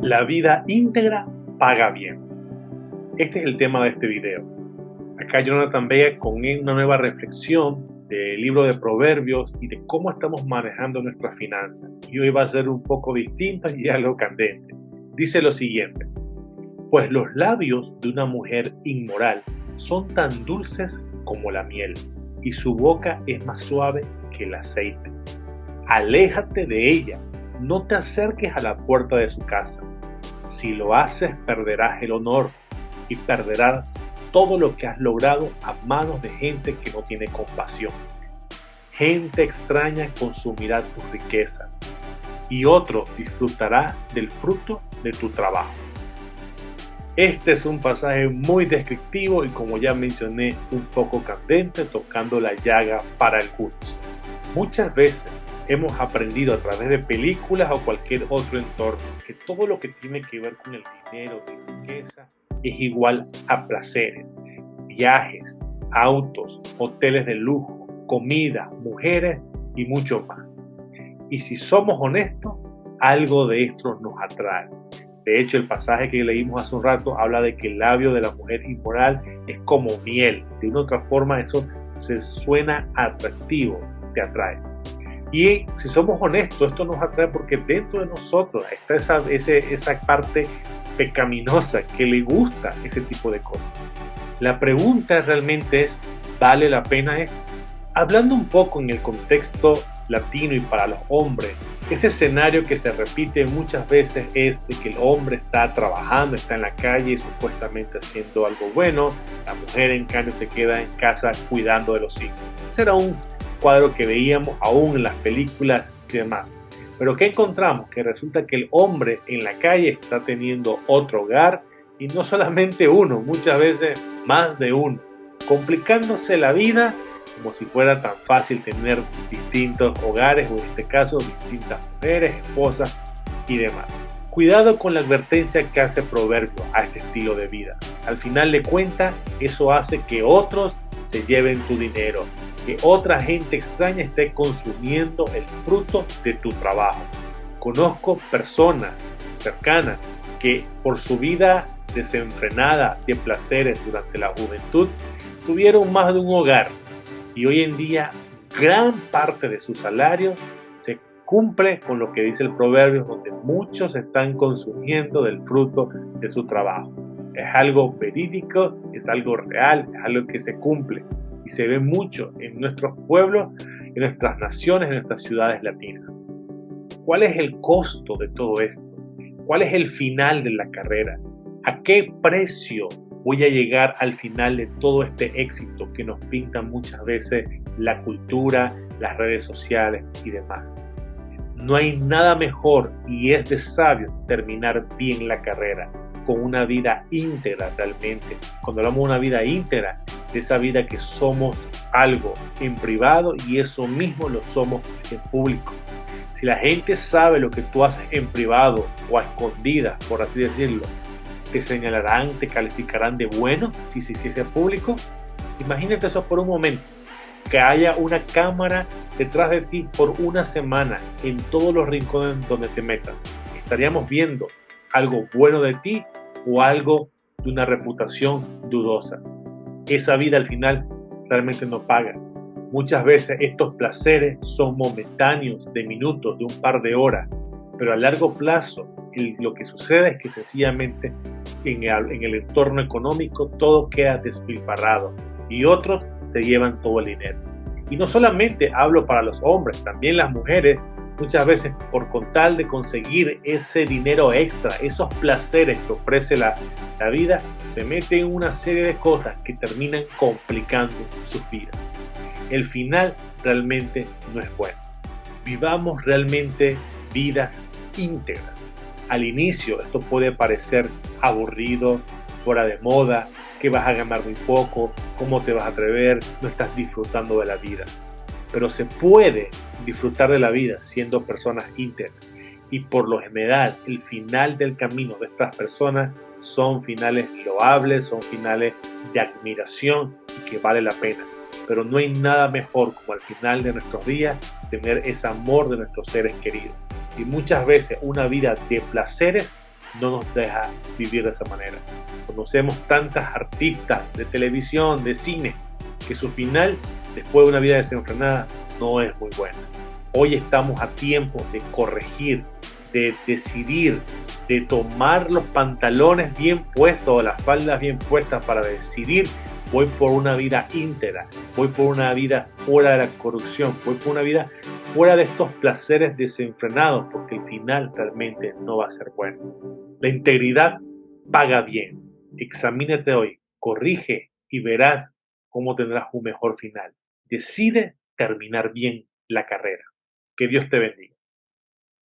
La vida íntegra paga bien. Este es el tema de este video. Acá Jonathan Vega con una nueva reflexión del libro de Proverbios y de cómo estamos manejando nuestras finanzas. Y hoy va a ser un poco distinto y algo candente. Dice lo siguiente: pues los labios de una mujer inmoral son tan dulces como la miel, y su boca es más suave que el aceite. Aléjate de ella, no te acerques a la puerta de su casa. Si lo haces, perderás el honor y perderás todo lo que has logrado a manos de gente que no tiene compasión. Gente extraña consumirá tu riqueza y otro disfrutará del fruto de tu trabajo. Este es un pasaje muy descriptivo y, como ya mencioné, un poco candente, tocando la llaga para algunos. Muchas veces hemos aprendido a través de películas o cualquier otro entorno que todo lo que tiene que ver con el dinero y riqueza es igual a placeres, viajes, autos, hoteles de lujo, comida, mujeres y mucho más. Y si somos honestos, algo de esto nos atrae. De hecho, el pasaje que leímos hace un rato habla de que el labio de la mujer inmoral es como miel. De una u otra forma eso se suena atractivo, te atrae. Y si somos honestos, esto nos atrae porque dentro de nosotros está esa parte pecaminosa que le gusta ese tipo de cosas. La pregunta realmente es, ¿vale la pena esto? Hablando un poco en el contexto latino y para los hombres, ese escenario que se repite muchas veces es de que el hombre está trabajando, está en la calle supuestamente haciendo algo bueno, la mujer en cambio se queda en casa cuidando de los hijos. Ese era un cuadro que veíamos aún en las películas y demás. Pero ¿qué encontramos? Que resulta que el hombre en la calle está teniendo otro hogar, y no solamente uno, muchas veces más de uno, complicándose la vida como si fuera tan fácil tener distintos hogares, o en este caso distintas mujeres, esposas y demás. Cuidado con la advertencia que hace Proverbio a este estilo de vida. Al final de cuentas, eso hace que otros se lleven tu dinero, que otra gente extraña esté consumiendo el fruto de tu trabajo. Conozco personas cercanas que por su vida desenfrenada de placeres durante la juventud tuvieron más de un hogar, y hoy en día gran parte de su salario se cumple con lo que dice el proverbio, donde muchos están consumiendo del fruto de su trabajo. Es algo verídico, es algo real, es algo que se cumple y se ve mucho en nuestros pueblos, en nuestras naciones, en nuestras ciudades latinas. ¿Cuál es el costo de todo esto? ¿Cuál es el final de la carrera? ¿A qué precio voy a llegar al final de todo este éxito que nos pintan muchas veces la cultura, las redes sociales y demás? No hay nada mejor y es de sabio terminar bien la carrera con una vida íntegra realmente. Cuando hablamos de una vida íntegra, de esa vida que somos algo en privado y eso mismo lo somos en público. Si la gente sabe lo que tú haces en privado o a escondidas, por así decirlo, te señalarán, te calificarán de bueno si se hiciese público. Imagínate eso por un momento, que haya una cámara detrás de ti por una semana en todos los rincones donde te metas. Estaríamos viendo algo bueno de ti o algo de una reputación dudosa. Esa vida al final realmente no paga. Muchas veces estos placeres son momentáneos, de minutos, de un par de horas, pero a largo plazo lo que sucede es que sencillamente en el entorno económico todo queda despilfarrado y otros se llevan todo el dinero. Y no solamente hablo para los hombres, también las mujeres muchas veces, por con tal de conseguir ese dinero extra, esos placeres que ofrece la vida, se meten en una serie de cosas que terminan complicando sus vidas. El final realmente no es bueno. Vivamos realmente vidas íntegras. Al inicio esto puede parecer aburrido, fuera de moda, que vas a ganar muy poco, cómo te vas a atrever, no estás disfrutando de la vida. Pero se puede disfrutar de la vida siendo personas íntegras, y por lo general el final del camino de estas personas son finales loables, son finales de admiración y que vale la pena. Pero no hay nada mejor como al final de nuestros días tener ese amor de nuestros seres queridos. Y muchas veces una vida de placeres no nos deja vivir de esa manera. Conocemos tantas artistas de televisión, de cine, que su final, después de una vida desenfrenada, no es muy buena. Hoy estamos a tiempo de corregir, de decidir, de tomar los pantalones bien puestos, las faldas bien puestas para decidir: voy por una vida íntegra, voy por una vida fuera de la corrupción, voy por una vida fuera de estos placeres desenfrenados, porque el final realmente no va a ser bueno. La integridad paga bien. Examínate hoy, corrige y verás cómo tendrás un mejor final. Decide terminar bien la carrera. Que Dios te bendiga.